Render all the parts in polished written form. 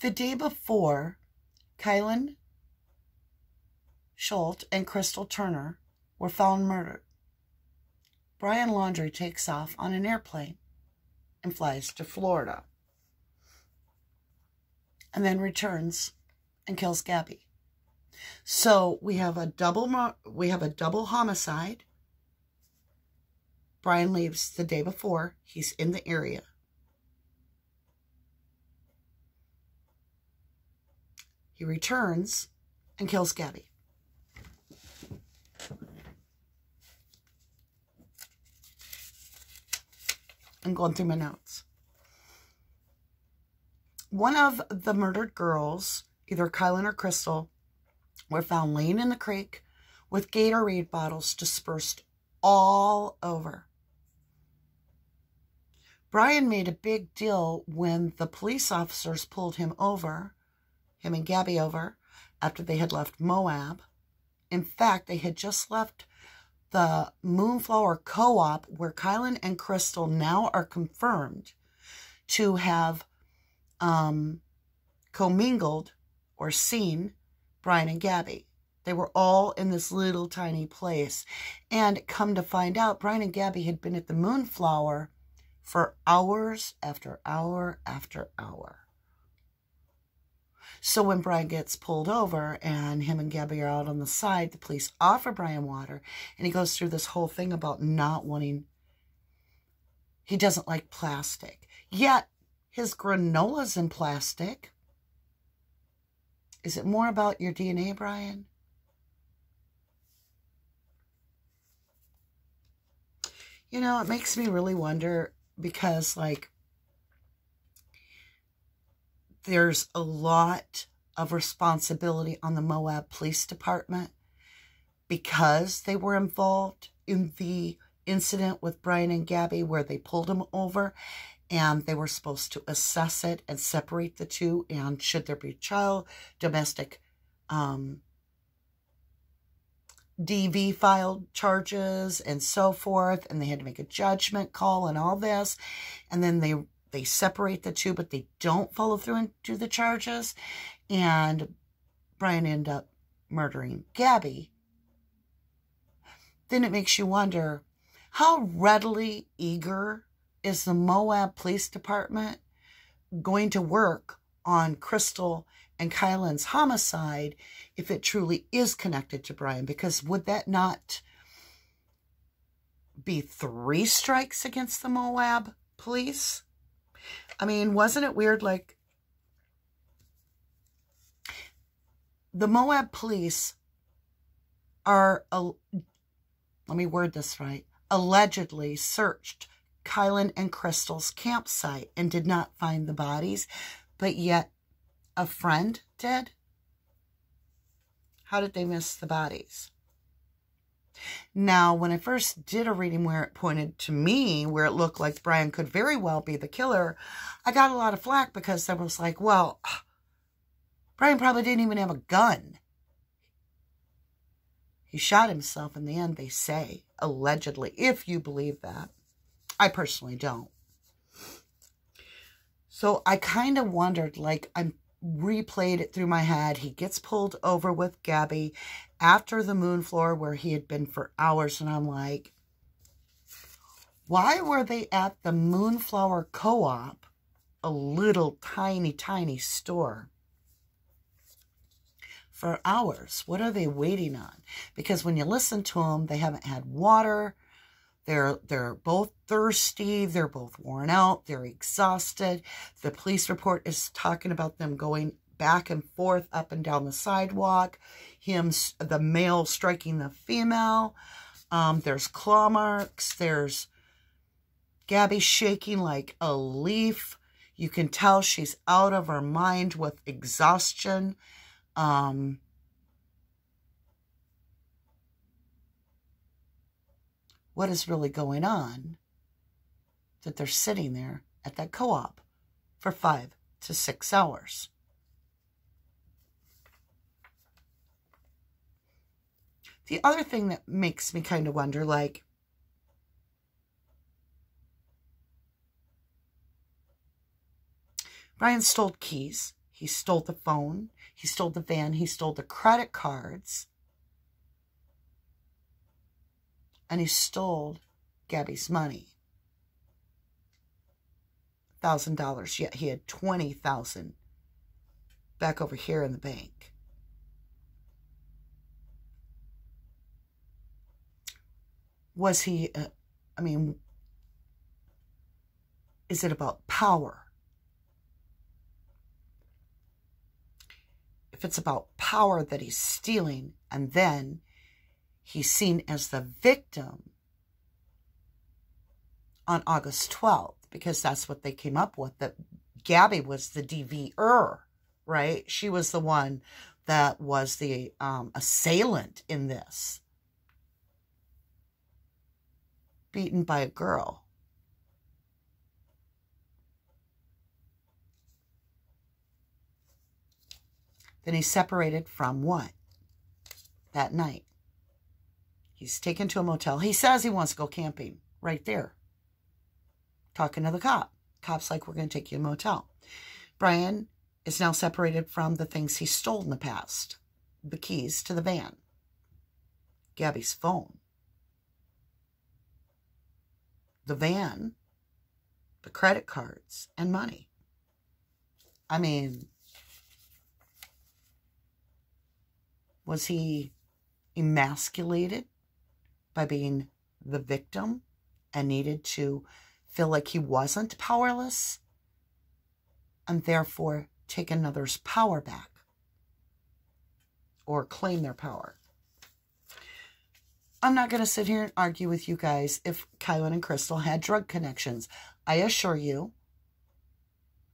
The day before, Kylen Schulte and Crystal Turner were found murdered. Brian Laundrie takes off on an airplane and flies to Florida, and then returns and kills Gabby. So we have a double homicide. Brian leaves the day before. He's in the area. He returns and kills Gabby. I'm going through my notes. One of the murdered girls, either Kylen or Crystal, were found laying in the creek with Gatorade bottles dispersed all over. Brian made a big deal when the police officers pulled him and Gabby over, after they had left Moab. In fact, they had just left the Moonflower co-op, where Kylen and Crystal now are confirmed to have commingled or seen Brian and Gabby. They were all in this little tiny place. And come to find out, Brian and Gabby had been at the Moonflower for hours after hour after hour. So when Brian gets pulled over and him and Gabby are out on the side, the police offer Brian water, and he goes through this whole thing about not wanting, he doesn't like plastic. Yet his granola's in plastic. Is it more about your DNA, Brian? You know, it makes me really wonder, because, like, there's a lot of responsibility on the Moab Police Department because they were involved in the incident with Brian and Gabby where they pulled him over, and they were supposed to assess it and separate the two, and should there be domestic DV filed charges and so forth, and they had to make a judgment call and all this, and then they separate the two, but they don't follow through and do the charges, and Brian ended up murdering Gabby. Then it makes you wonder, how readily eager is the Moab Police Department going to work on Crystal and Kylen's homicide if it truly is connected to Brian? Because would that not be 3 strikes against the Moab police? I mean, wasn't it weird? Like, the Moab police are, let me word this right, allegedly searched Kylen and Crystal's campsite and did not find the bodies, but yet a friend did. How did they miss the bodies? Now, when I first did a reading where it pointed to me, where it looked like Brian could very well be the killer, I got a lot of flack because I was like, well, Brian probably didn't even have a gun. He shot himself in the end, they say, allegedly, if you believe that. I personally don't. So I kind of wondered, like, I replayed it through my head. He gets pulled over with Gabby after the Moonflower where he had been for hours. And I'm like, why were they at the Moonflower co-op, a little tiny, tiny store, for hours? What are they waiting on? Because when you listen to them, they haven't had water. They're both thirsty. They're both worn out. They're exhausted. The police report is talking about them going back and forth up and down the sidewalk. The male striking the female. There's claw marks. There's Gabby shaking like a leaf. You can tell she's out of her mind with exhaustion. What is really going on that they're sitting there at that co-op for 5 to 6 hours? The other thing that makes me kind of wonder, like, Brian stole keys. He stole the phone. He stole the van. He stole the credit cards. And he stole Gabby's money. $1,000. Yet he had $20,000 back over here in the bank. Was he, I mean, is it about power? If it's about power that he's stealing, and then he's seen as the victim on August 12th, because that's what they came up with, that Gabby was the DVR, right? She was the one that was the assailant in this. Beaten by a girl. Then he's separated from what? That night. He's taken to a motel. He says he wants to go camping right there. Talking to the cop. Cop's like, we're going to take you to a motel. Brian is now separated from the things he stole in the past. The keys to the van. Gabby's phone. The van. The credit cards. And money. I mean, was he emasculated by being the victim and needed to feel like he wasn't powerless and therefore take another's power back or claim their power? I'm not going to sit here and argue with you guys if Kylen and Crystal had drug connections. I assure you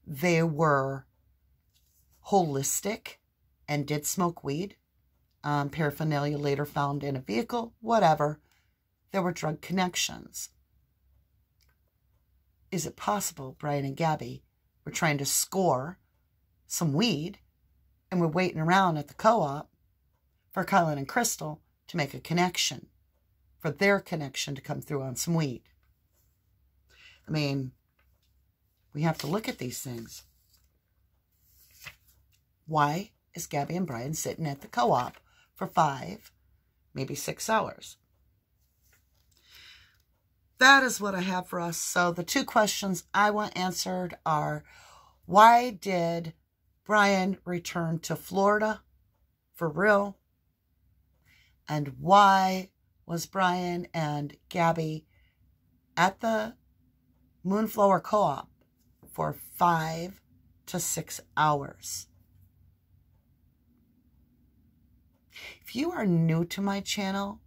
they were holistic and did smoke weed. Paraphernalia later found in a vehicle, whatever. There were drug connections. Is it possible Brian and Gabby were trying to score some weed and were waiting around at the co-op for Kylen and Crystal to make a connection, for their connection to come through on some weed? I mean, we have to look at these things. Why is Gabby and Brian sitting at the co-op for 5, maybe 6 hours? That is what I have for us. So the 2 questions I want answered are, why did Brian return to Florida for real? And why was Brian and Gabby at the Moonflower Co-op for 5 to 6 hours? If you are new to my channel,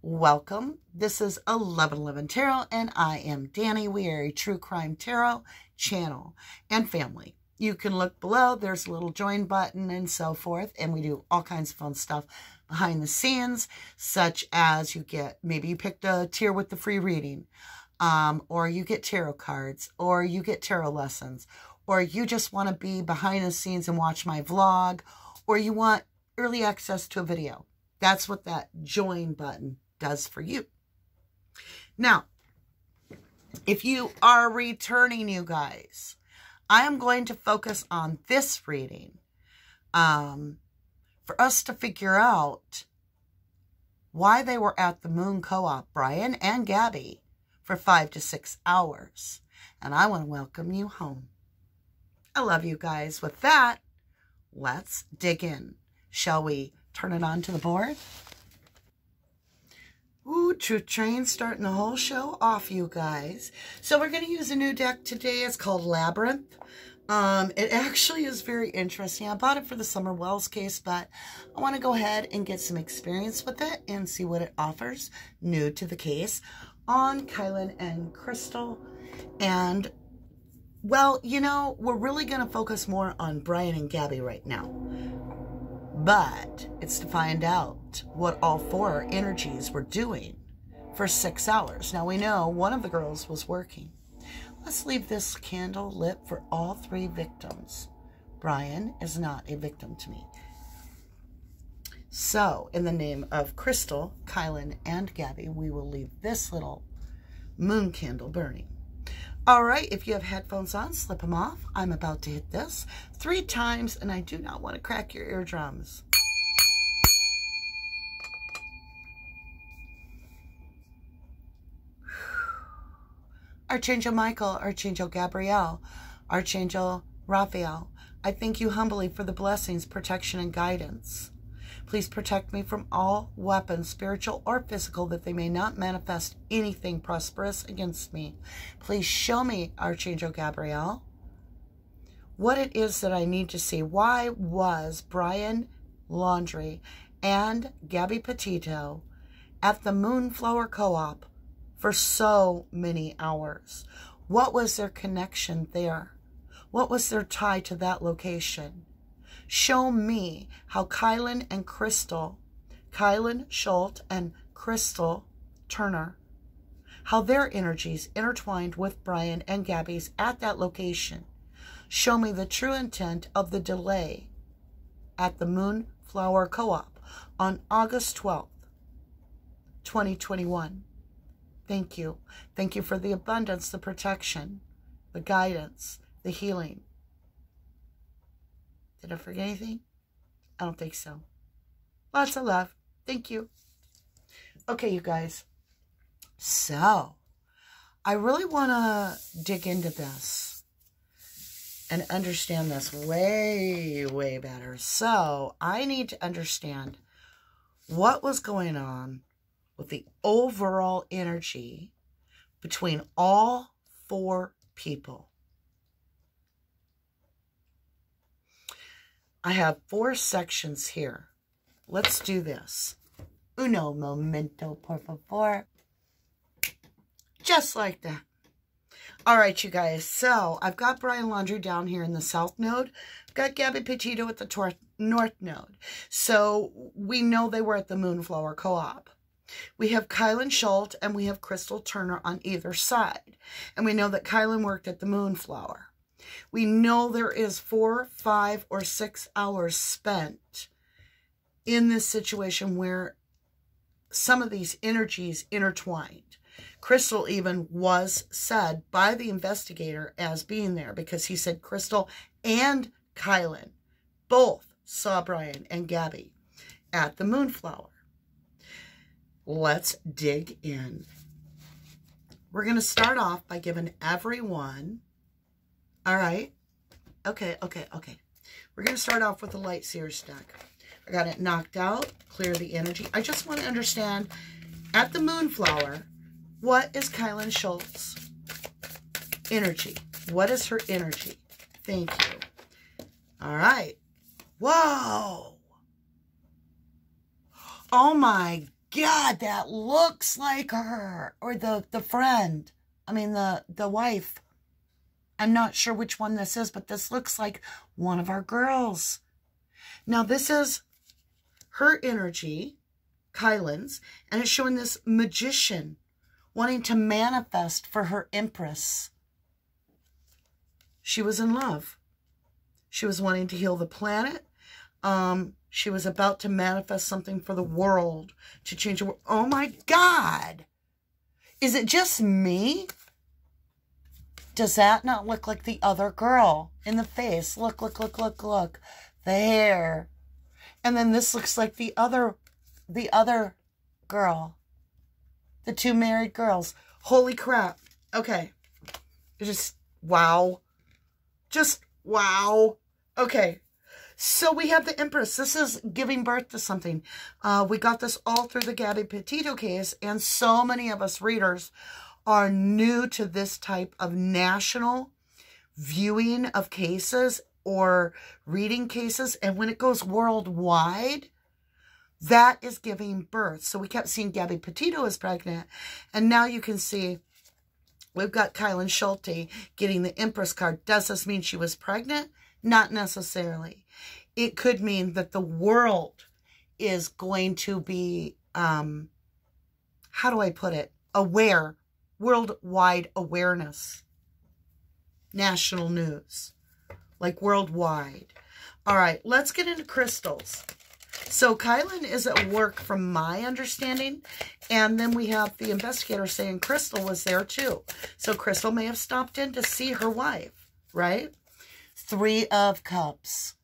welcome. This is 1111 Tarot, and I am Dannie. We are a true crime tarot channel and family. You can look below. There's a little join button and so forth, and we do all kinds of fun stuff behind the scenes, such as you get, maybe you picked a tier with the free reading, or you get tarot cards, or you get tarot lessons, or you just want to be behind the scenes and watch my vlog, or you want early access to a video. That's what that join button does for you. Now, if you are returning, you guys, I am going to focus on this reading for us to figure out why they were at the Moon Co-op, Brian and Gabby, for 5 to 6 hours. And I want to welcome you home. I love you guys. With that, let's dig in. Shall we turn it on to the board? Ooh, Truth Train starting the whole show off, you guys. So we're going to use a new deck today. It's called Labyrinth. It actually is very interesting. I bought it for the Summer Wells case, but I want to go ahead and get some experience with it and see what it offers new to the case on Kylen and Crystal. And, well, you know, we're really going to focus more on Brian and Gabby right now. But it's to find out what all 4 energies were doing for 6 hours. Now we know one of the girls was working. Let's leave this candle lit for all 3 victims. Brian is not a victim to me. So, in the name of Crystal, Kylen, and Gabby, we will leave this little moon candle burning. All right, if you have headphones on, slip them off. I'm about to hit this 3 times, and I do not want to crack your eardrums. Archangel Michael, Archangel Gabrielle, Archangel Raphael, I thank you humbly for the blessings, protection, and guidance. Please protect me from all weapons, spiritual or physical, that they may not manifest anything prosperous against me. Please show me, Archangel Gabrielle, what it is that I need to see. Why was Brian Laundrie and Gabby Petito at the Moonflower Co-op for so many hours? What was their connection there? What was their tie to that location? Show me how Kylen and Crystal, Kylen Schulte and Crystal Turner, how their energies intertwined with Brian and Gabby's at that location. Show me the true intent of the delay at the Moonflower Co-op on August 12th, 2021. Thank you. Thank you for the abundance, the protection, the guidance, the healing. Did I forget anything? I don't think so. Lots of love. Thank you. Okay, you guys. So, I really want to dig into this and understand this way, way better. So, I need to understand what was going on with the overall energy between all 4 people. I have 4 sections here. Let's do this. Uno momento, por favor. Just like that. All right, you guys. So, I've got Brian Laundrie down here in the South Node. I've got Gabby Petito at the North Node. So, we know they were at the Moonflower Co-op. We have Kylen Schulte and we have Crystal Turner on either side. And we know that Kylen worked at the Moonflower. We know there is 4, 5, or 6 hours spent in this situation where some of these energies intertwined. Crystal even was said by the investigator as being there because he said Crystal and Kylen both saw Brian and Gabby at the Moonflower. Let's dig in. We're going to start off by giving everyone... All right. Okay. We're going to start off with the Light Seers deck. I got it knocked out. Clear the energy. I just want to understand, at the Moonflower, what is Kylen Schulte's energy? What is her energy? Thank you. All right. Whoa. Oh, my God. That looks like her. Or the friend. I mean, the wife. I'm not sure which one this is, but this looks like one of our girls. Now, this is her energy, Kylen's, and it's showing this magician wanting to manifest for her empress. She was in love. She was wanting to heal the planet. She was about to manifest something for the world, to change the world. Oh, my God. Is it just me? Does that not look like the other girl in the face? Look. The hair. And then this looks like the other girl. The 2 married girls. Holy crap. Okay. Just wow. Just wow. Okay. So we have the Empress. This is giving birth to something. We got this all through the Gabby Petito case, and so many of us readers are new to this type of national viewing of cases or reading cases. And when it goes worldwide, that is giving birth. So we kept seeing Gabby Petito is pregnant. And now you can see we've got Kylen Schulte getting the Empress card. Does this mean she was pregnant? Not necessarily. It could mean that the world is going to be, how do I put it? Aware. Worldwide awareness. National news. Like worldwide. All right, let's get into crystals. So Kylen is at work from my understanding. And then we have the investigator saying Crystal was there too. So Crystal may have stopped in to see her wife, right? 3 of Cups.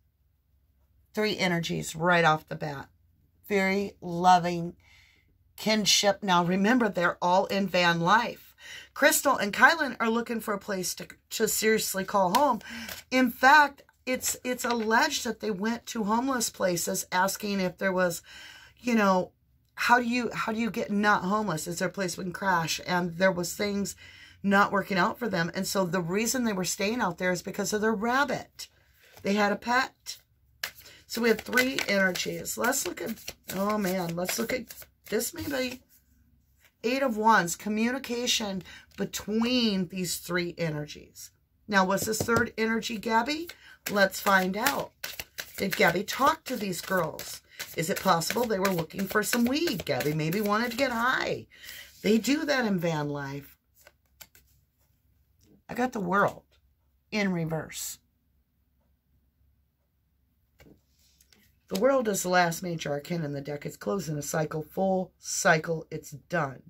3 energies right off the bat. Very loving kinship. Now remember, they're all in van life. Crystal and Kylen are looking for a place to seriously call home. In fact, it's alleged that they went to homeless places asking if there was, you know, how do you get not homeless? Is there a place we can crash? And there was things not working out for them. And so the reason they were staying out there is because of their rabbit. They had a pet. So we have 3 energies. Let's look at, oh man, let's look at this maybe. 8 of Wands, communication between these 3 energies. Now, what's this 3rd energy, Gabby? Let's find out. Did Gabby talk to these girls? Is it possible they were looking for some weed? Gabby maybe wanted to get high. They do that in van life. I got the World in reverse. The World is the last major arcana in the deck. It's closing a cycle, full cycle, it's done.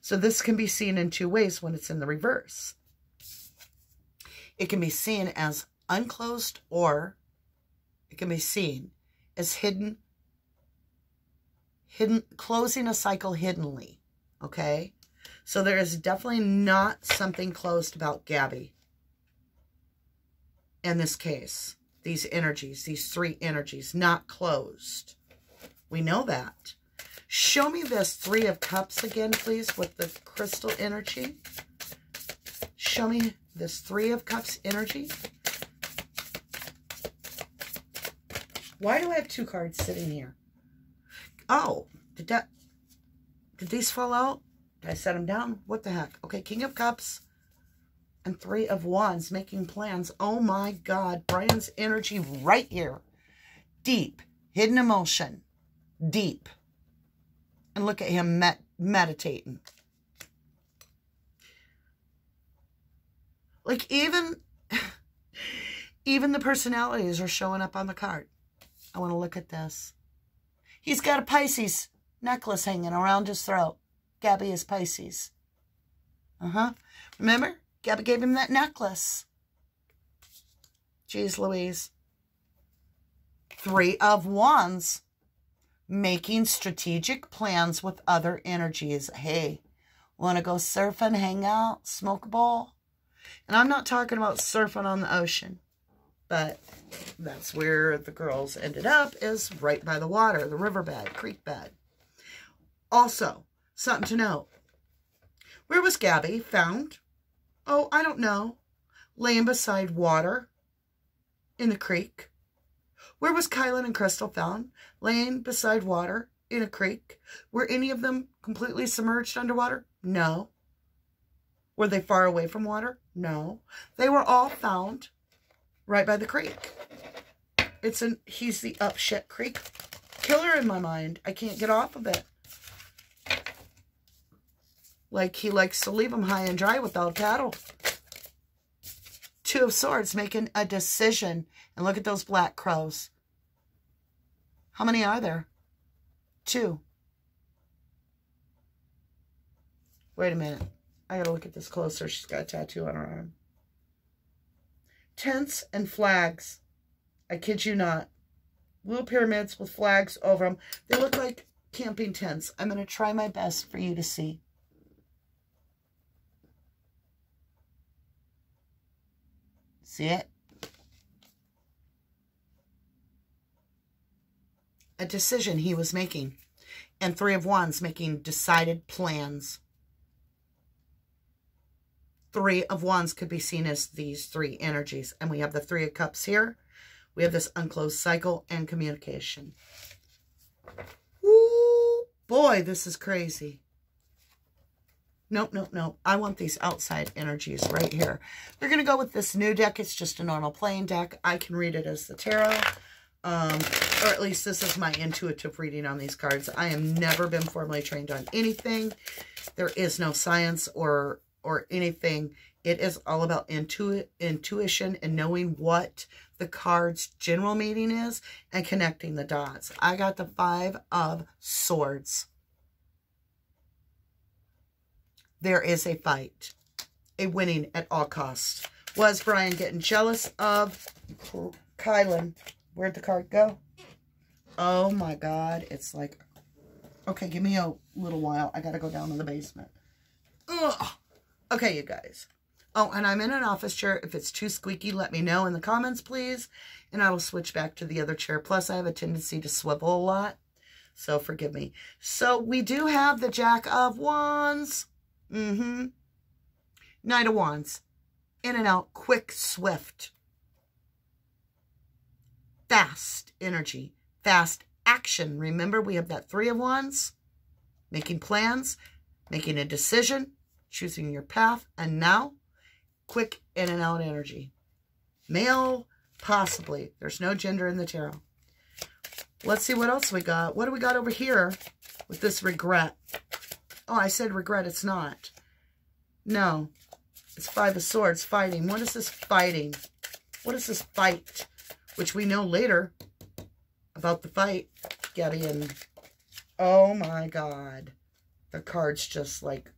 So this can be seen in 2 ways when it's in the reverse. It can be seen as unclosed, or it can be seen as hidden, closing a cycle hiddenly, okay? So there is definitely not something closed about Gabby in this case. These energies, these 3 energies, not closed. We know that. Show me this 3 of Cups again, please, with the crystal energy. Show me this 3 of Cups energy. Why do I have 2 cards sitting here? Oh, did these fall out? Did I set them down? What the heck? Okay, King of Cups and 3 of Wands, making plans. Oh my God, Brian's energy right here. Deep, hidden emotion, deep. And look at him meditating. Like even the personalities are showing up on the card. I want to look at this. He's got a Pisces necklace hanging around his throat. Gabby is Pisces. Remember? Gabby gave him that necklace. Jeez Louise. 3 of Wands. Making strategic plans with other energies. Hey, want to go surfing, hang out, smoke a bowl? And I'm not talking about surfing on the ocean, but that's where the girls ended up, is right by the water, the riverbed, creek bed. Also, something to note. Where was Gabby found? Oh, I don't know. Laying beside water in the creek. Where was Kylen and Crystal found? Laying beside water in a creek. Were any of them completely submerged underwater? No. Were they far away from water? No. They were all found right by the creek. He's the up shit creek killer in my mind. I can't get off of it. Like he likes to leave them high and dry without a paddle. 2 of Swords, making a decision. And look at those black crows. How many are there? 2. Wait a minute. I gotta look at this closer. She's got a tattoo on her arm. Tents and flags. I kid you not. Blue pyramids with flags over them. They look like camping tents. I'm going to try my best for you to see. See it? A decision he was making. And 3 of Wands, making decided plans. 3 of Wands could be seen as these 3 energies. And we have the 3 of Cups here. We have this unclosed cycle and communication. Woo! Boy, this is crazy. Nope, nope, nope. I want these outside energies right here. We're going to go with this new deck. It's just a normal playing deck. I can read it as the tarot. Or at least this is my intuitive reading on these cards. I have never been formally trained on anything. There is no science or anything It is all about intuition and knowing what the card's general meaning is and connecting the dots. I got the 5 of Swords. There is a fight, a winning at all costs. Was Brian getting jealous of Kylen? Where'd the card go? Oh my God. It's like, okay, give me a little while. I got to go down to the basement. Ugh. Okay, you guys. Oh, and I'm in an office chair. If it's too squeaky, let me know in the comments, please. And I will switch back to the other chair. Plus, I have a tendency to swivel a lot. So, forgive me. So, we do have the Jack of Wands. Knight of Wands. In and out. Quick, swift. Fast energy. Fast action. Remember, we have that 3 of Wands. Making plans. Making a decision. Choosing your path. And now, quick in and out energy. Male, possibly. There's no gender in the tarot. Let's see what else we got. What do we got over here with this regret? Oh, I said regret. It's not. No. It's 5 of Swords. Fighting. What is this fighting? What is this fight? Which we know later about the fight. Gabby and... Oh my God. The card's just like...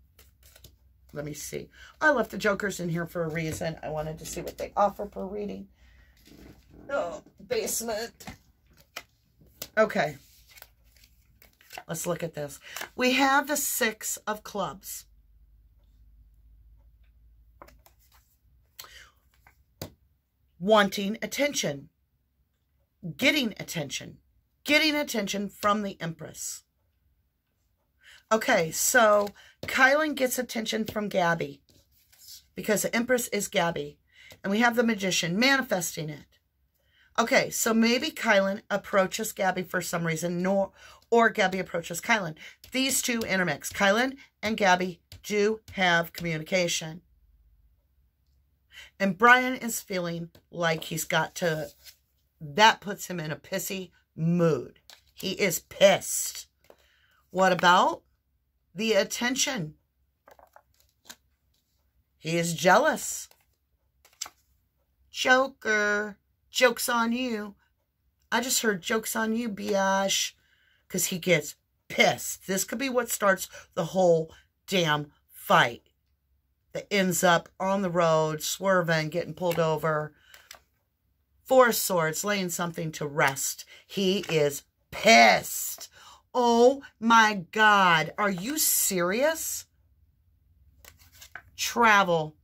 Let me see. I left the jokers in here for a reason. I wanted to see what they offer per reading. Oh, basement. Okay. Let's look at this. We have the 6 of Clubs. Wanting attention. Getting attention. Getting attention from the Empress. Okay, so Kylen gets attention from Gabby because the Empress is Gabby. And we have the Magician manifesting it. Okay, so maybe Kylen approaches Gabby for some reason, or Gabby approaches Kylen. These two intermix. Kylen and Gabby do have communication. And Brian is feeling like he's got to, that puts him in a pissy mood. He is pissed. What about the attention? He is jealous. Joker. Joke's on you. I just heard joke's on you, biatch. Because he gets pissed. This could be what starts the whole damn fight. That ends up on the road, swerving, getting pulled over. 4 of Swords, laying something to rest. He is pissed. Oh my God. Are you serious? Travel.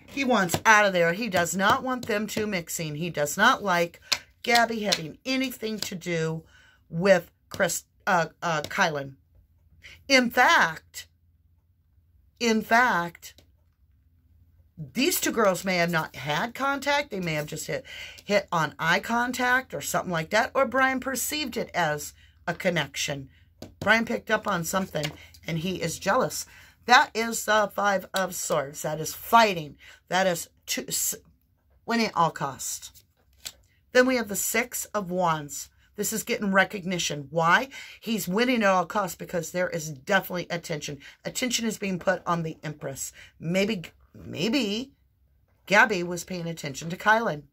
He wants out of there. He does not want them two mixing. He does not like Gabby having anything to do with Kylen. In fact, these two girls may have not had contact. They may have just hit on eye contact or something like that. Or Brian perceived it as a connection. Brian picked up on something and he is jealous. That is the 5 of Swords. That is fighting. That is winning at all costs. Then we have the 6 of Wands. This is getting recognition. Why? He's winning at all costs because there is definitely attention. Attention is being put on the Empress. Maybe Gabby was paying attention to Kylen.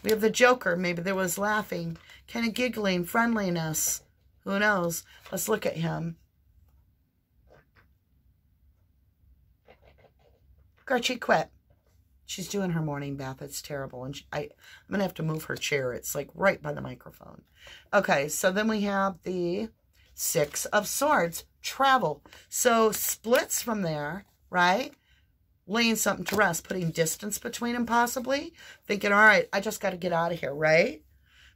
We have the Joker. Maybe there was laughing, kind of giggling, friendliness. Who knows? Let's look at him. She quit. She's doing her morning bath. It's terrible. And I'm going to have to move her chair. It's like right by the microphone. Okay, so then we have the 6 of Swords. Travel. So splits from there, right? Laying something to rest. Putting distance between them possibly. Thinking, all right, I just got to get out of here, right?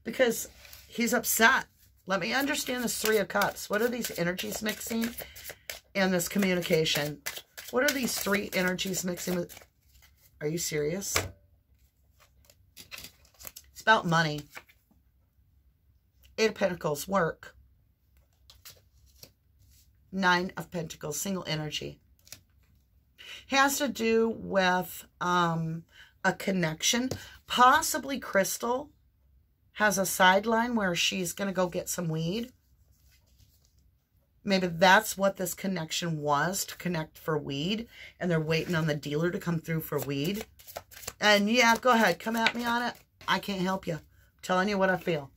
Because he's upset. Let me understand this 3 of Cups. What are these energies mixing? And this communication. What are these 3 energies mixing with? Are you serious? It's about money. 8 of Pentacles, work. 9 of Pentacles, single energy. Has to do with a connection. Possibly Crystal has a sideline where she's going to go get some weed. Maybe that's what this connection was, to connect for weed. And they're waiting on the dealer to come through for weed. And yeah, go ahead. Come at me on it. I can't help you. I'm telling you what I feel.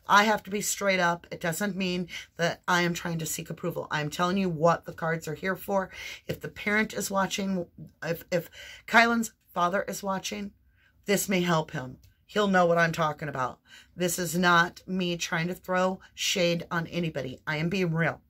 I have to be straight up. It doesn't mean that I am trying to seek approval. I'm telling you what the cards are here for. If the parent is watching, if Kylen's father is watching, this may help him. He'll know what I'm talking about. This is not me trying to throw shade on anybody. I am being real.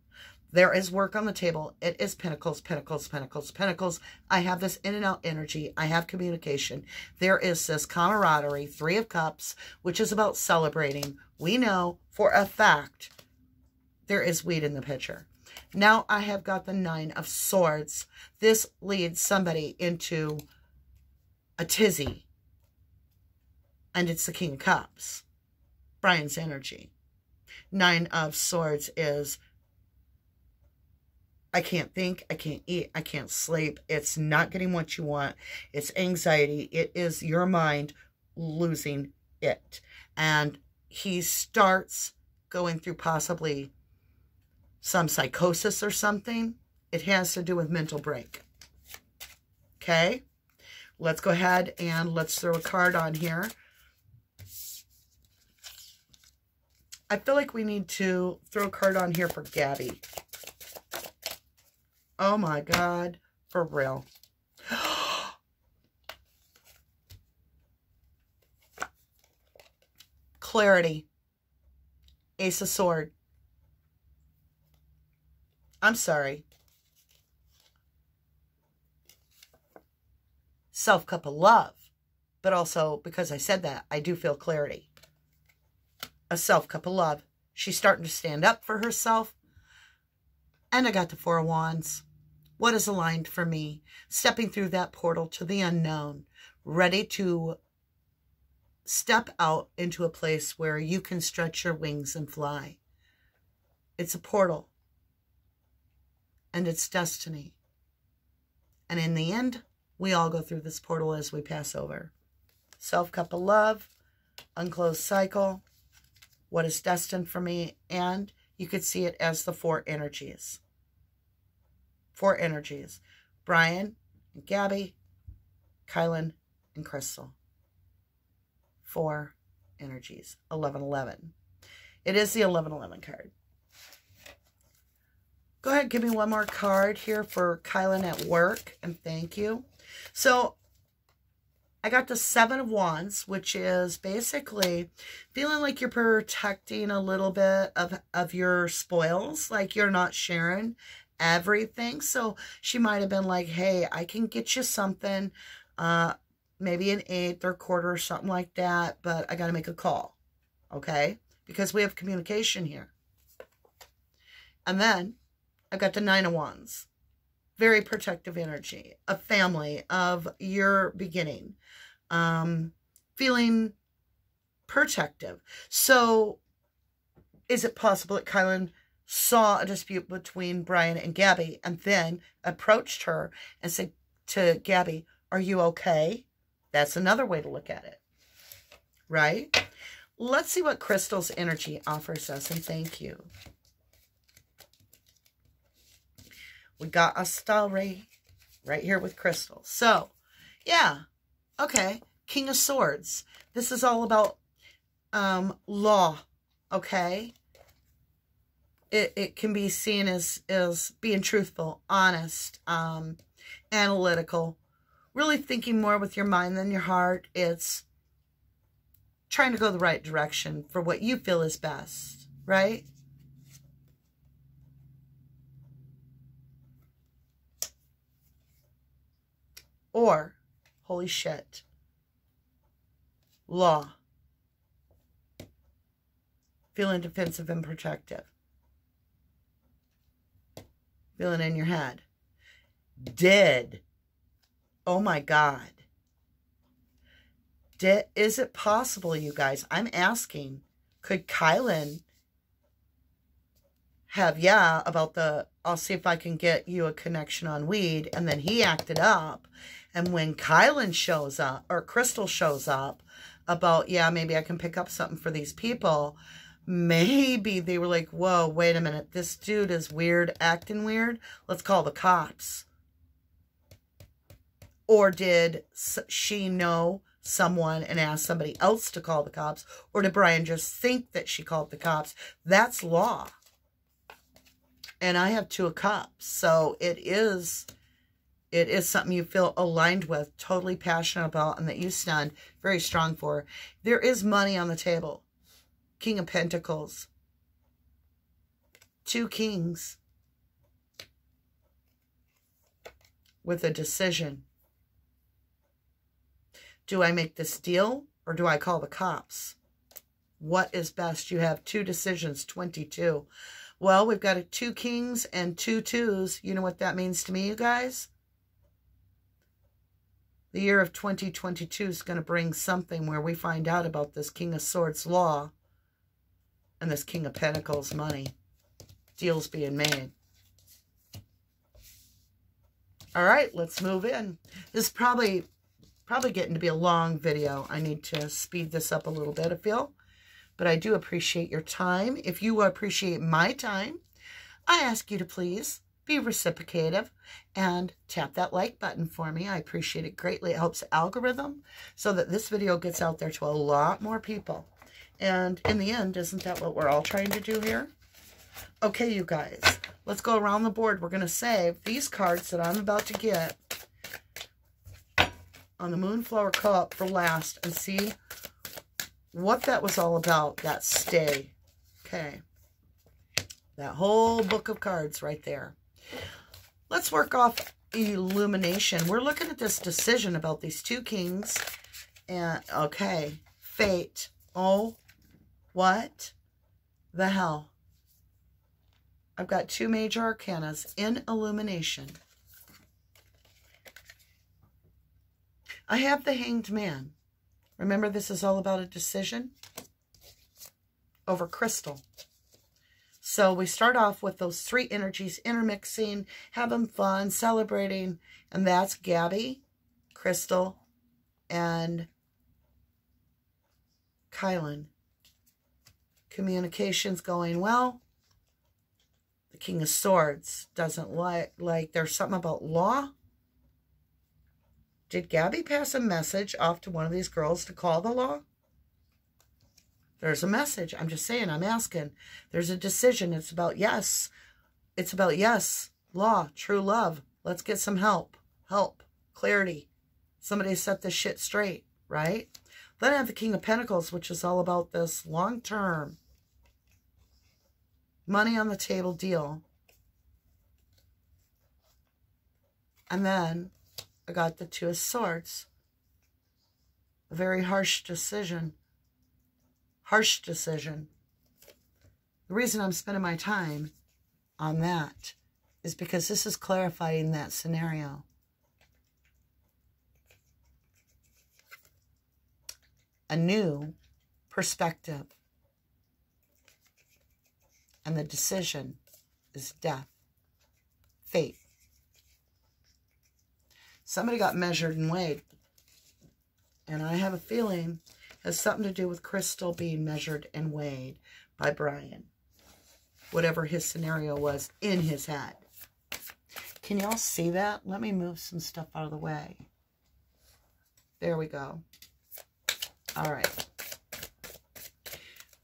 There is work on the table. It is pentacles, pentacles, pentacles, pentacles. I have this in and out energy. I have communication. There is this camaraderie, 3 of Cups, which is about celebrating. We know for a fact there is weed in the picture. Now I have got the 9 of Swords. This leads somebody into a tizzy. And it's the King of Cups. Brian's energy. 9 of Swords is, I can't think, I can't eat, I can't sleep. It's not getting what you want. It's anxiety. It is your mind losing it. And he starts going through possibly some psychosis or something. It has to do with mental break. Okay? Let's go ahead and let's throw a card on here. I feel like we need to throw a card on here for Gabby. Oh my God, for real. Clarity. Ace of Sword. I'm sorry. Self-cup of love. But also, because I said that, I do feel clarity. A self-cup of love. She's starting to stand up for herself. And I got the 4 of Wands. What is aligned for me? Stepping through that portal to the unknown. Ready to step out into a place where you can stretch your wings and fly. It's a portal. And it's destiny. And in the end, we all go through this portal as we pass over. Self-cup of love. Unclosed cycle. What is destined for me? And you could see it as the 4 energies. 4 energies. Brian and Gabby, Kylen and Crystal. 4 energies. 1111. It is the 1111 card. Go ahead, give me one more card here for Kylen at work, and thank you. So, I got the 7 of Wands, which is basically feeling like you're protecting a little bit of your spoils, like you're not sharing everything. So she might have been like, hey, I can get you something, maybe an 1/8 or 1/4 or something like that, but I got to make a call, okay? Because we have communication here. And then I've got the 9 of Wands. Very protective energy, a family, of your beginning, feeling protective. So is it possible that Kylen saw a dispute between Brian and Gabby and then approached her and said to Gabby, are you okay? That's another way to look at it, right? Let's see what Crystal's energy offers us, and thank you. We got a story right here with Crystal. So, yeah, okay. King of Swords. This is all about law, okay? It can be seen as being truthful, honest, analytical, really thinking more with your mind than your heart. It's trying to go the right direction for what you feel is best, right? Or, holy shit, law. Feeling defensive and protective. Feeling in your head. Did. Oh my God. Is it possible, you guys? I'm asking, could Kylen have, yeah, about the, I'll see if I can get you a connection on weed, and then he acted up. And when Kylen shows up, or Crystal shows up, about, yeah, maybe I can pick up something for these people, Maybe they were like, whoa, wait a minute. This dude is weird, acting weird. Let's call the cops. Or did she know someone and ask somebody else to call the cops? Or did Brian just think that she called the cops? That's law. And I have 2 of cups. So it is something you feel aligned with, totally passionate about, and that you stand very strong for. There is money on the table. King of Pentacles. 2 kings. With a decision. Do I make this deal or do I call the cops? What is best? You have 2 decisions, 22. Well, we've got 2 kings and 2 twos. You know what that means to me, you guys? The year of 2022 is going to bring something where we find out about this King of Swords law and this King of Pentacles money. Deals being made. All right, let's move in. This is probably getting to be a long video. I need to speed this up a little bit, I feel. But I do appreciate your time. If you appreciate my time, I ask you to please be reciprocative and tap that like button for me. I appreciate it greatly. It helps the algorithm so that this video gets out there to a lot more people. And in the end, isn't that what we're all trying to do here? Okay, you guys, let's go around the board. We're going to save these cards that I'm about to get on the Moonflower co-op for last and see what that was all about, that stay. Okay. That whole book of cards right there. Let's work off illumination. We're looking at this decision about these 2 kings. And, okay, fate. Oh, what the hell? I've got 2 major arcanas in illumination. I have the Hanged Man. Remember, this is all about a decision over crystal. So we start off with those 3 energies intermixing, having fun, celebrating, and that's Gabby, Crystal, and Kylen. Communication's going well. The King of Swords doesn't like there's something about law. Did Gabby pass a message off to one of these girls to call the law? There's a message. I'm just saying, I'm asking. There's a decision. It's about yes. It's about yes. Law, true love. Let's get some help. Help. Clarity. Somebody set this shit straight, right? Then I have the King of Pentacles, which is all about this long-term money on the table deal. And then I got the 2 of Swords. A very harsh decision. Harsh decision. The reason I'm spending my time on that is because this is clarifying that scenario. A new perspective. And the decision is death. Fate. Somebody got measured and weighed. And I have a feeling it has something to do with crystal being measured and weighed by Brian. Whatever his scenario was in his head. Can y'all see that? Let me move some stuff out of the way. There we go. All right.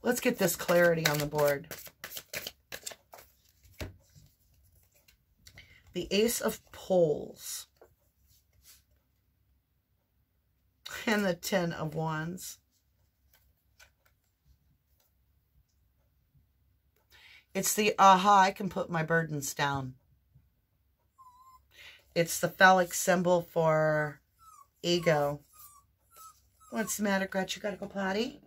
Let's get this clarity on the board. The Ace of Poles. And the 10 of Wands. It's the aha, I can put my burdens down. It's the phallic symbol for ego. What's the matter, Gretch? You gotta go potty?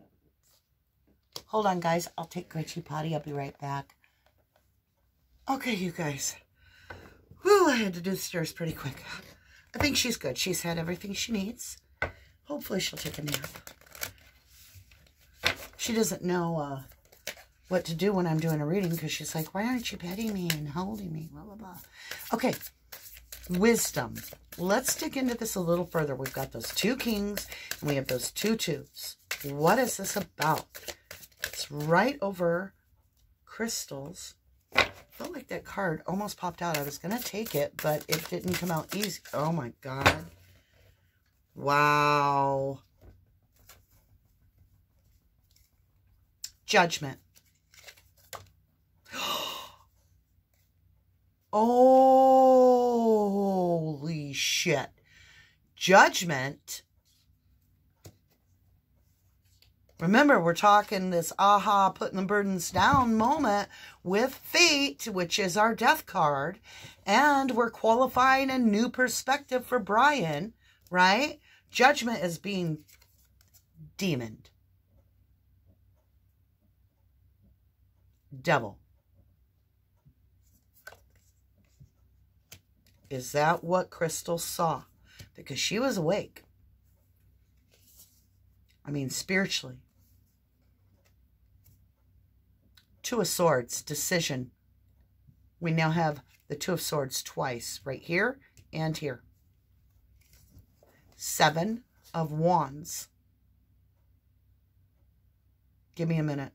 Hold on, guys. I'll take Gretchy potty. I'll be right back. Okay, you guys. Whew, I had to do the stairs pretty quick. I think she's good. She's had everything she needs. Hopefully she'll take a nap. She doesn't know what to do when I'm doing a reading because she's like, why aren't you petting me and holding me? Blah, blah, blah. Okay. Wisdom. Let's dig into this a little further. We've got those 2 kings and we have those 2 twos. What is this about? Let's It's right over crystals. Felt like that card almost popped out. I was going to take it, but it didn't come out easy. Oh my God. Wow. Judgment. Holy shit. Judgment. Remember, we're talking this aha, putting the burdens down moment with fate, which is our death card. And we're qualifying a new perspective for Brian, right? Judgment is being demoned. Devil. Is that what Crystal saw? Because she was awake. I mean, spiritually. Two of Swords, decision. We now have the Two of Swords twice, right here and here. Seven of Wands. Give me a minute.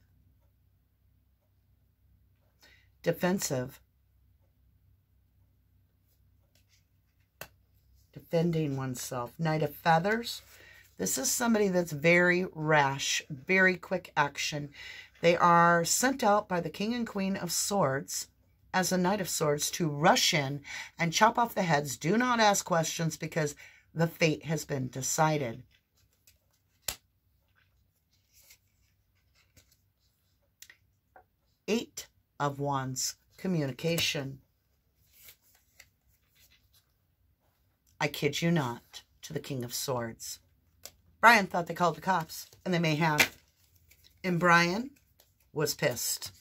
Defensive. Defending oneself. Knight of Feathers. This is somebody that's very rash, very quick action. They are sent out by the King and Queen of Swords as a Knight of Swords to rush in and chop off the heads. Do not ask questions because the fate has been decided. Eight of Wands, communication. I kid you not, to the King of Swords. Brian thought they called the cops, and they may have. And Brian was pissed.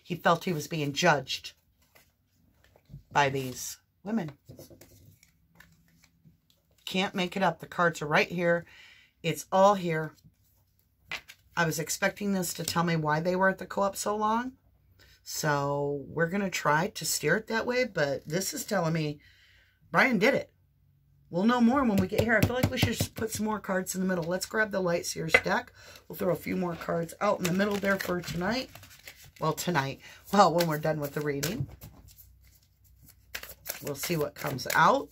He felt he was being judged by these women. Can't make it up. The cards are right here. It's all here. I was expecting this to tell me why they were at the co-op so long. So we're going to try to steer it that way. But this is telling me Brian did it. We'll know more when we get here. I feel like we should put some more cards in the middle. Let's grab the Light Seer's deck. We'll throw a few more cards out in the middle there for tonight. Well, tonight. Well, when we're done with the reading. We'll see what comes out.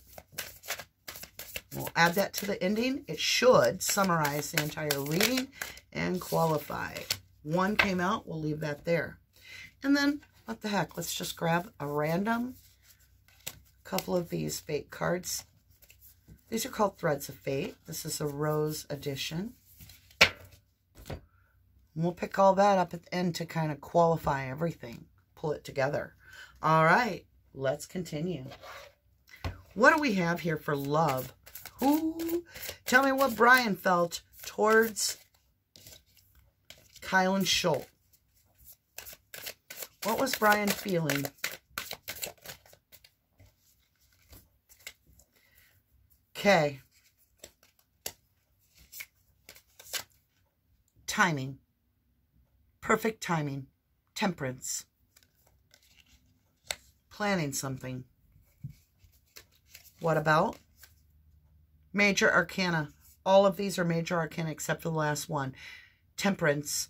We'll add that to the ending. It should summarize the entire reading and qualify. One came out. We'll leave that there. And then, what the heck? Let's just grab a random couple of these fate cards. These are called Threads of Fate. This is a Rose edition. And we'll pick all that up at the end to kind of qualify everything. Pull it together. All right. Let's continue. What do we have here for love? Ooh, tell me what Brian felt towards Kylen Schulte. What was Brian feeling? Okay. Timing. Perfect timing. Temperance. Planning something. What about? Major Arcana. All of these are Major Arcana except for the last one. Temperance.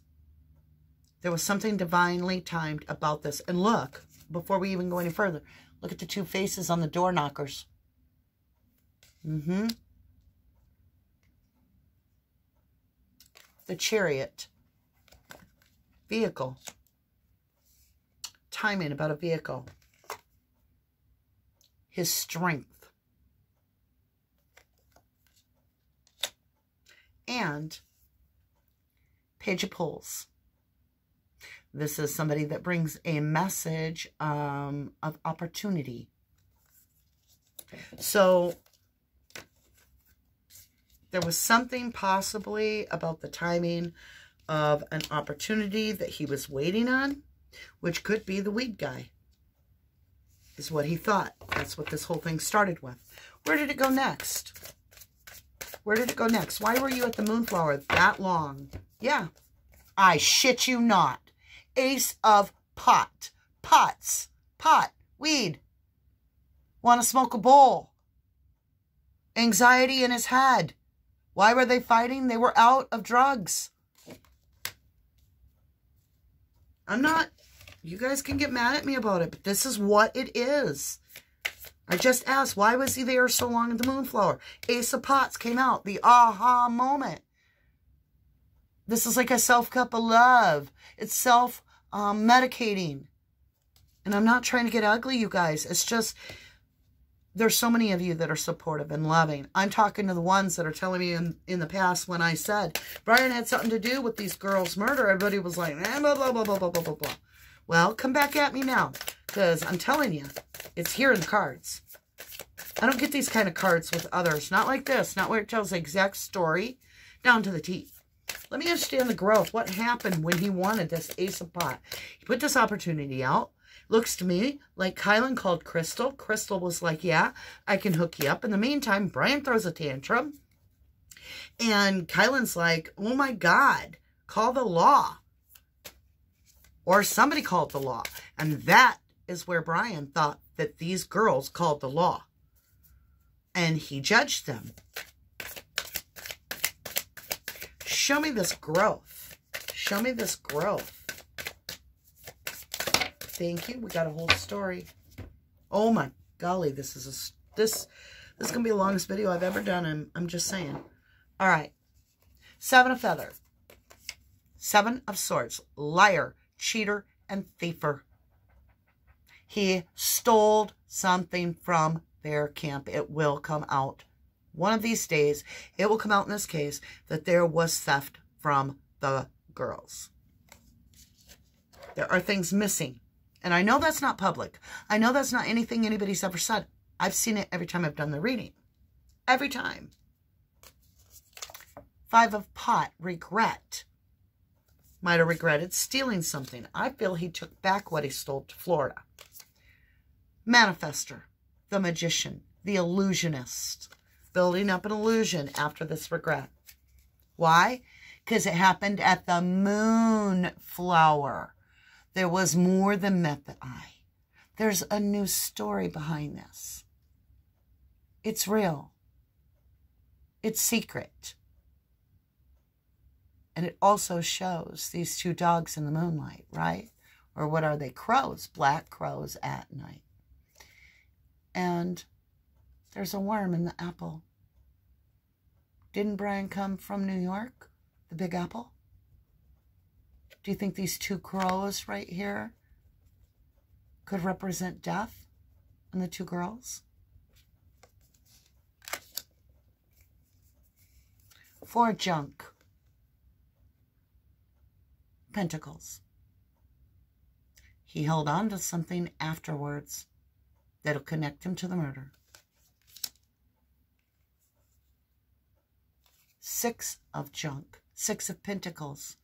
There was something divinely timed about this. And look, before we even go any further, look at the two faces on the door knockers. The Chariot. Vehicle. Timing about a vehicle. His strength. And Page of Pulls. This is somebody that brings a message of opportunity. So there was something possibly about the timing of an opportunity that he was waiting on, which could be the weed guy, is what he thought. That's what this whole thing started with. Where did it go next? Where did it go next? Why were you at the Moonflower that long? Yeah, I shit you not. Ace of pot. Pots. Pot. Weed. Want to smoke a bowl. Anxiety in his head. Why were they fighting? They were out of drugs. I'm not, you guys can get mad at me about it, but this is what it is. I just asked, why was he there so long in the Moonflower? Ace of Pots came out, the aha moment. This is like a self-cup of love. It's self-medicating. And I'm not trying to get ugly, you guys. It's just, there's so many of you that are supportive and loving. I'm talking to the ones that are telling me in the past when I said, Brian had something to do with these girls' murder. Everybody was like, blah, blah, blah, blah, blah, blah, blah, blah. Well, come back at me now. Because I'm telling you, it's here in the cards. I don't get these kind of cards with others. Not like this. Not where it tells the exact story down to the T. Let me understand the growth. What happened when he wanted this Ace of Pot? He put this opportunity out. Looks to me like Kylen called Crystal. Crystal was like, yeah, I can hook you up. In the meantime, Brian throws a tantrum. And Kylen's like, oh my God, call the law. Or somebody called the law. And that is where Brian thought that these girls called the law. And he judged them. Show me this growth. Show me this growth. Thank you. We got a whole story. Oh my golly, this is gonna be the longest video I've ever done. I'm just saying. All right. 7 of Feathers. 7 of Swords. Liar, cheater, and thiefer. He stole something from their camp. It will come out. One of these days, it will come out in this case that there was theft from the girls. There are things missing. And I know that's not public. I know that's not anything anybody's ever said. I've seen it every time I've done the reading. Every time. 5 of Pot, regret. Might have regretted stealing something. I feel he took back what he stole to Florida. Manifester, the magician, the illusionist. Building up an illusion after this regret. Why? Because it happened at the Moonflower. There was more than met the eye. There's a new story behind this. It's real. It's secret. And it also shows these 2 dogs in the moonlight, right? Or what are they? Crows. Black crows at night. And there's a worm in the apple. Didn't Brian come from New York? The Big Apple? Do you think these 2 crows right here could represent death and the 2 girls? 4 junk. Pentacles. He held on to something afterwards that'll connect him to the murder. 6 of junk. 6 of Pentacles.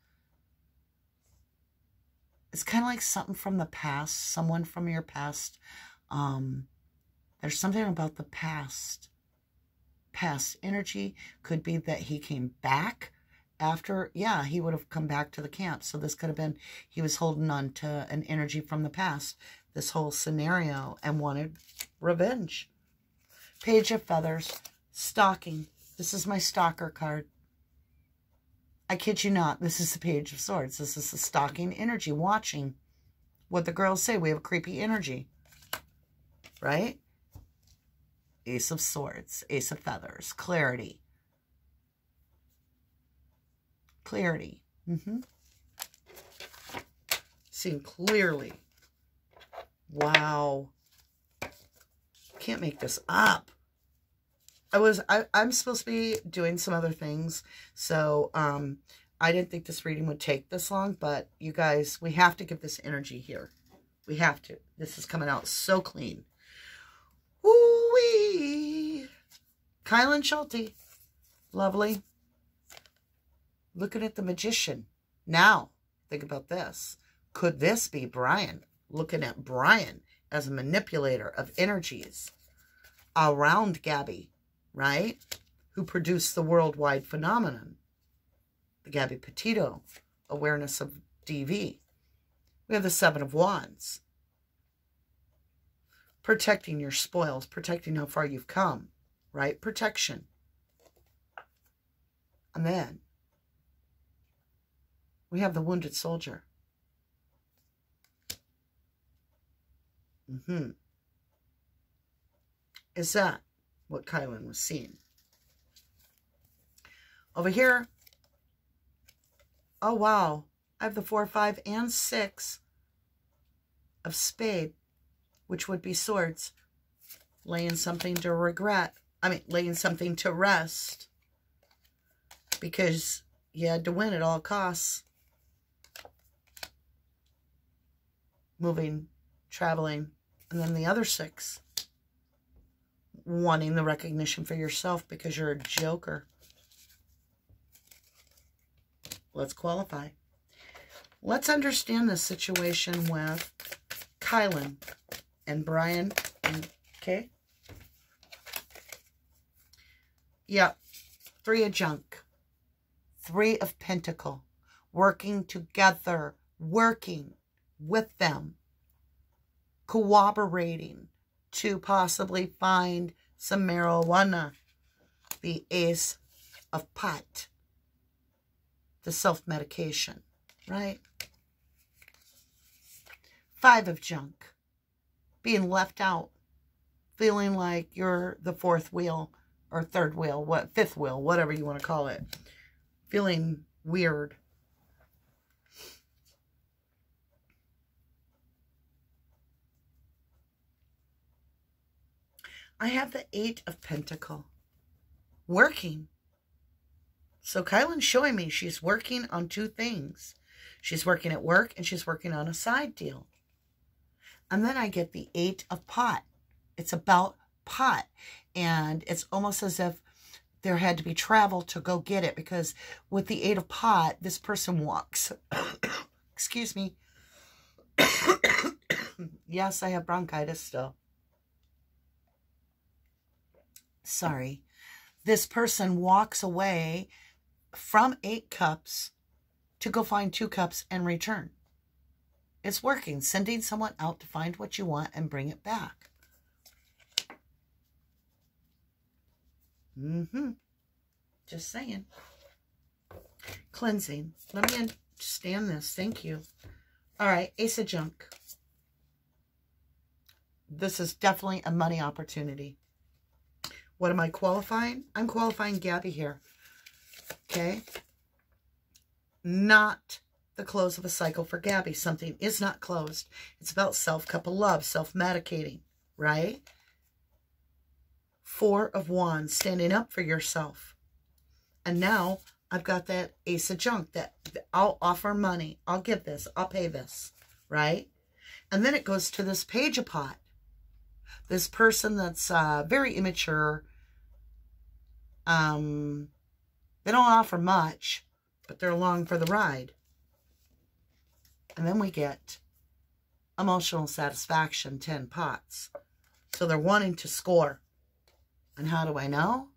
It's kind of like something from the past. Someone from your past. There's something about the past. Past energy. Could be that he came back after. Yeah, he would have come back to the camp. So this could have been he was holding on to an energy from the past. This whole scenario. And wanted revenge. Page of Feathers. Stalking. This is my stalker card. I kid you not. This is the Page of Swords. This is the stalking energy. Watching what the girls say. We have a creepy energy. Right? Ace of Swords. Ace of Feathers. Clarity. Clarity. Seeing clearly. Wow. Can't make this up. I'm supposed to be doing some other things, so I didn't think this reading would take this long, but you guys, we have to give this energy here. We have to. This is coming out so clean. Woo-wee! Kylen Schulte. Lovely. Looking at the magician. Now, think about this. Could this be Brian? Looking at Brian as a manipulator of energies around Gabby. Right? Who produced the worldwide phenomenon. The Gabby Petito awareness of DV. We have the 7 of Wands. Protecting your spoils. Protecting how far you've come. Right? Protection. And then we have the wounded soldier. Is that what Kylen was seeing? Over here, oh wow, I have the 4, 5, and 6 of spade, which would be swords. Laying something to regret. I mean, laying something to rest. Because you had to win at all costs. Moving, traveling. And then the other 6. Wanting the recognition for yourself because you're a joker. Let's qualify. Let's understand this situation with Kylen and Brian. Okay. Yep. 3 of junk. 3 of pentacle. Working together. Working with them. Cooperating to possibly find some marijuana. The ace of pot. The self-medication. Right? 5 of junk. Being left out. Feeling like you're the 4th wheel or 3rd wheel, 5th wheel, whatever you want to call it. Feeling weird. I have the 8 of pentacle. Working. So Kylen's showing me she's working on 2 things. She's working at work and she's working on a side deal. And then I get the 8 of pot. It's about pot. And it's almost as if there had to be travel to go get it. Because with the 8 of pot, this person walks. Excuse me. Yes, I have bronchitis still. Sorry. This person walks away from 8 cups to go find 2 cups and return. It's working. Sending someone out to find what you want and bring it back. Just saying. Cleansing. Let me understand this. Thank you. All right. Ace of junk. This is definitely a money opportunity. What am I qualifying? I'm qualifying Gabby here. Okay. Not the close of a cycle for Gabby. Something is not closed. It's about self-cup of love, self-medicating, right? 4 of wands, standing up for yourself. And now I've got that ace of junk that I'll offer money. I'll give this. I'll pay this, right? And then it goes to this page of pot. This person that's very immature. They don't offer much, but they're along for the ride. And then we get emotional satisfaction, 10 pots. So they're wanting to score. And how do I know?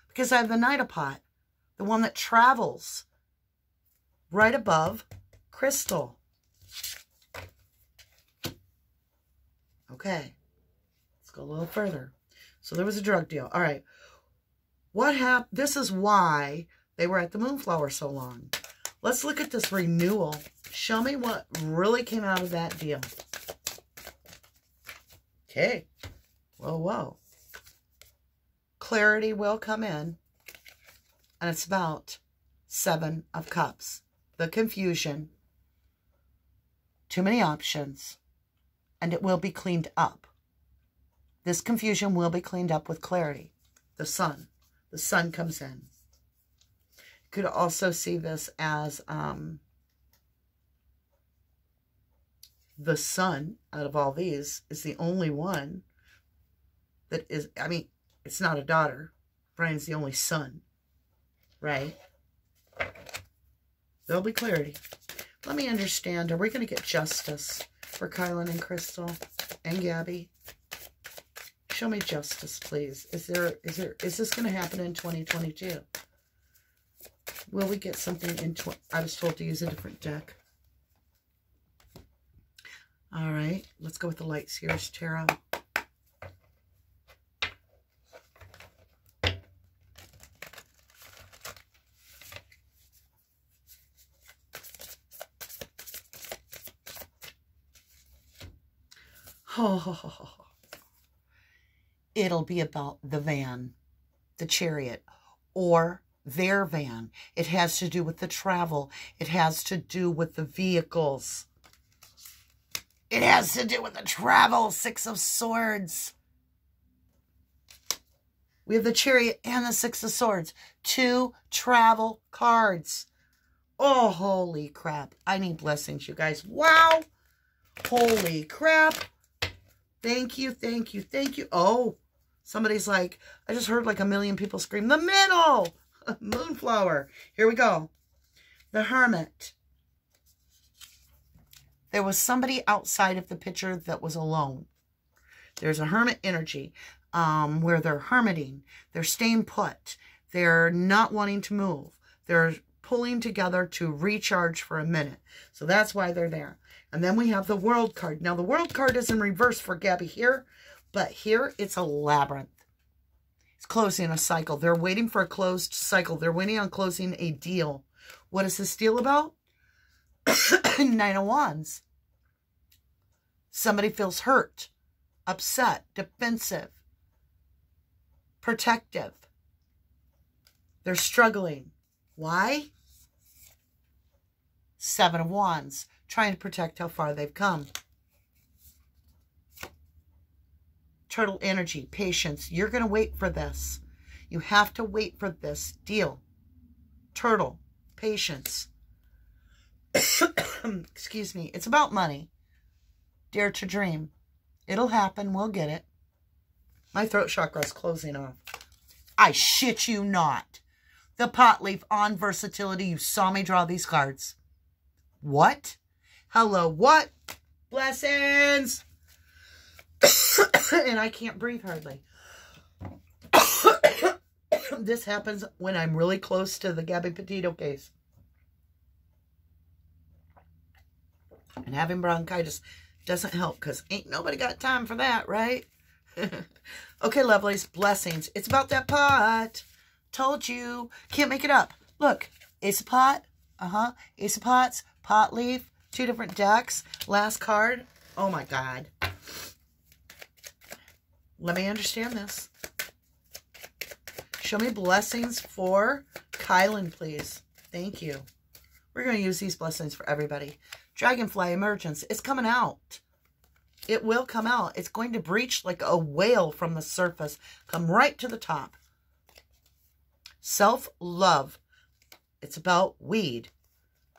Because I have the Knight of Pot, the one that travels right above Crystal. Okay, let's go a little further. So there was a drug deal. All right. What happened? This is why they were at the Moonflower so long. Let's look at this renewal. Show me what really came out of that deal. Okay. Whoa, whoa. Clarity will come in. And it's about 7 of Cups. The confusion. Too many options. And it will be cleaned up. This confusion will be cleaned up with clarity. The sun. The sun comes in. You could also see this as the sun out of all these is the only one that is, I mean, it's not a daughter. Brian's the only son, right? There'll be clarity. Let me understand. Are we going to get justice for Kylen and Crystal and Gabby? Show me justice, please. Is this going to happen in 2022? Will we get something in? I was told to use a different deck. All right, let's go with the Light Seers Tarot. Oh, it'll be about the van, the chariot, or their van. It has to do with the travel. It has to do with the vehicles. It has to do with the travel. 6 of Swords. We have the Chariot and the 6 of Swords. 2 travel cards. Oh, holy crap. I need blessings, you guys. Wow. Holy crap. Thank you, thank you, thank you. Oh, somebody's like, I just heard like a million people scream, the middle. Moonflower. Here we go. The Hermit. There was somebody outside of the picture that was alone. There's a hermit energy where they're hermiting. They're staying put. They're not wanting to move. They're pulling together to recharge for a minute. So that's why they're there. And then we have the World card. Now, the World card is in reverse for Gabby here, but here it's a labyrinth. It's closing a cycle. They're waiting for a closed cycle. They're waiting on closing a deal. What is this deal about? 9 of Wands. Somebody feels hurt, upset, defensive, protective. They're struggling. Why? 7 of Wands. Trying to protect how far they've come. Turtle energy, patience. You're going to wait for this. You have to wait for this deal. Turtle, patience. Excuse me. It's about money. Dare to dream. It'll happen. We'll get it. My throat chakra is closing off. I shit you not. The pot leaf on versatility. You saw me draw these cards. What? Hello, what? Blessings! And I can't breathe hardly. This happens when I'm really close to the Gabby Petito case. And having bronchitis doesn't help because ain't nobody got time for that, right? Okay, lovelies, blessings. It's about that pot. Told you. Can't make it up. Look, Ace of Pot. Ace of Pots, pot leaf, 2 different decks. Last card. Oh my God. Let me understand this. Show me blessings for Kylen, please. Thank you. We're going to use these blessings for everybody. Dragonfly emergence. It's coming out. It will come out. It's going to breach like a whale from the surface. Come right to the top. Self-love. It's about weed.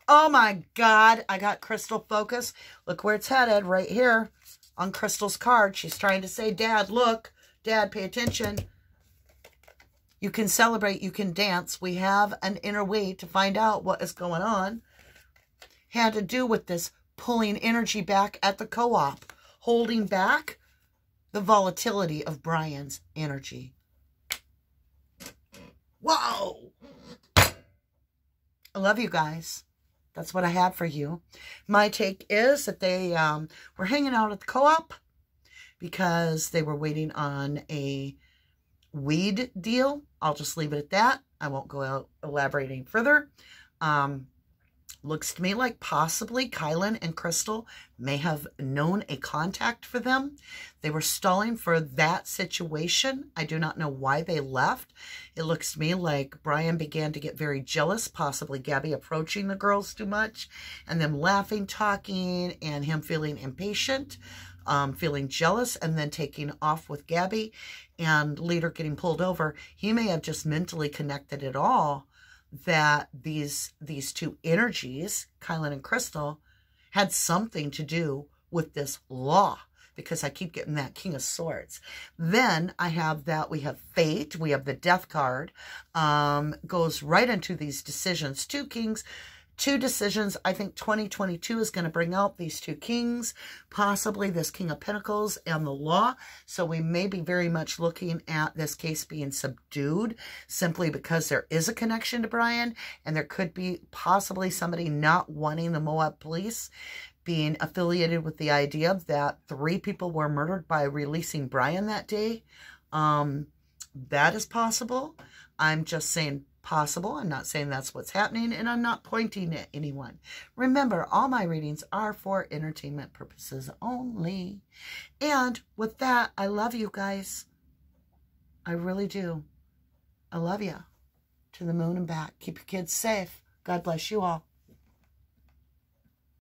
Oh my God. I got Crystal focus. Look where it's headed. Right here on Crystal's card. She's trying to say, Dad, look. Dad, pay attention. You can celebrate. You can dance. We have an inner way to find out what is going on. Had to do with this pulling energy back at the co-op. Holding back the volatility of Brian's energy. Whoa! I love you guys. That's what I have for you. My take is that they were hanging out at the co-op because they were waiting on a weed deal. I'll just leave it at that. I won't go out elaborating further. Looks to me like possibly Kylen and Crystal may have known a contact for them. They were stalling for that situation. I do not know why they left. It looks to me like Brian began to get very jealous, possibly Gabby approaching the girls too much, and them laughing, talking, and him feeling impatient, feeling jealous, and then taking off with Gabby, and later getting pulled over. He may have just mentally connected it all, that these 2 energies, Kylen and Crystal, had something to do with this law, because I keep getting that King of Swords. Then I have that we have fate, we have the death card, goes right into these decisions. 2 kings, 2 decisions. I think 2022 is going to bring out these 2 kings, possibly this King of Pentacles and the law. So we may be very much looking at this case being subdued simply because there is a connection to Brian, and there could be possibly somebody not wanting the Moab police being affiliated with the idea that 3 people were murdered by releasing Brian that day. That is possible. I'm just saying possible. I'm not saying that's what's happening, and I'm not pointing at anyone. Remember, all my readings are for entertainment purposes only. And with that, I love you guys. I really do. I love you. To the moon and back. Keep your kids safe. God bless you all.